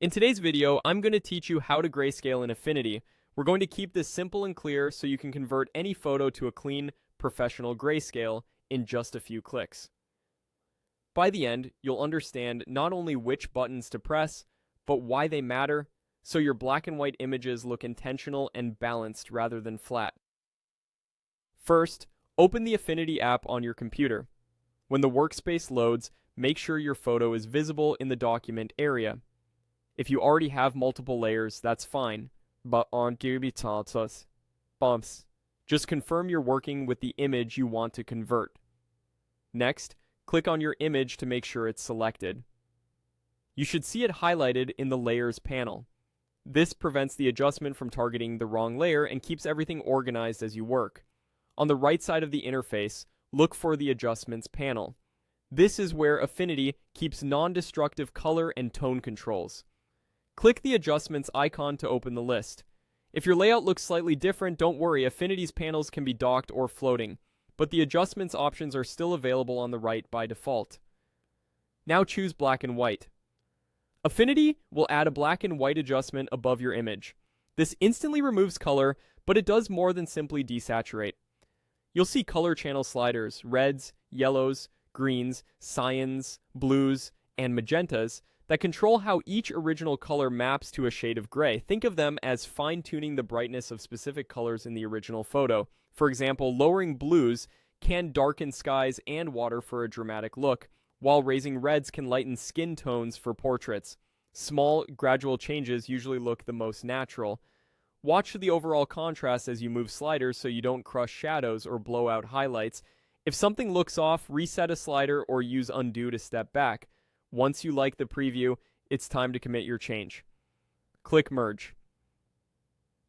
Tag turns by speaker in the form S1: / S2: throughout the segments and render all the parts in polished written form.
S1: In today's video, I'm going to teach you how to grayscale in Affinity. We're going to keep this simple and clear so you can convert any photo to a clean, professional grayscale in just a few clicks. By the end, you'll understand not only which buttons to press, but why they matter, so your black and white images look intentional and balanced rather than flat. First, open the Affinity app on your computer. When the workspace loads, make sure your photo is visible in the document area. If you already have multiple layers, that's fine, but on bumps. Just confirm you're working with the image you want to convert. Next, click on your image to make sure it's selected. You should see it highlighted in the Layers panel. This prevents the adjustment from targeting the wrong layer and keeps everything organized as you work. On the right side of the interface, look for the Adjustments panel. This is where Affinity keeps non-destructive color and tone controls. Click the Adjustments icon to open the list. If your layout looks slightly different, don't worry, Affinity's panels can be docked or floating, but the adjustments options are still available on the right by default. Now choose black and white. Affinity will add a black and white adjustment above your image. This instantly removes color, but it does more than simply desaturate. You'll see color channel sliders, reds, yellows, greens, cyans, blues, and magentas that control how each original color maps to a shade of gray. Think of them as fine-tuning the brightness of specific colors in the original photo. For example, lowering blues can darken skies and water for a dramatic look, while raising reds can lighten skin tones for portraits. Small, gradual changes usually look the most natural. Watch the overall contrast as you move sliders so you don't crush shadows or blow out highlights. If something looks off, reset a slider or use undo to step back. Once you like the preview, it's time to commit your change. Click Merge.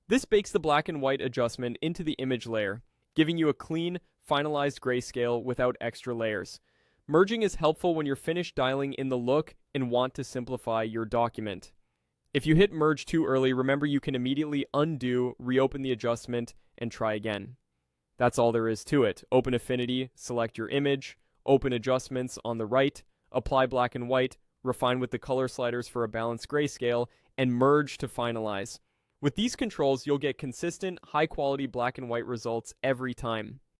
S1: This bakes the black and white adjustment into the image layer, giving you a clean, finalized grayscale without extra layers. Merging is helpful when you're finished dialing in the look and want to simplify your document. If you hit Merge too early, remember you can immediately undo, reopen the adjustment, and try again. That's all there is to it. Open Affinity, select your image, open Adjustments on the right, apply black and white, refine with the color sliders for a balanced grayscale, and merge to finalize. With these controls, you'll get consistent, high-quality black and white results every time.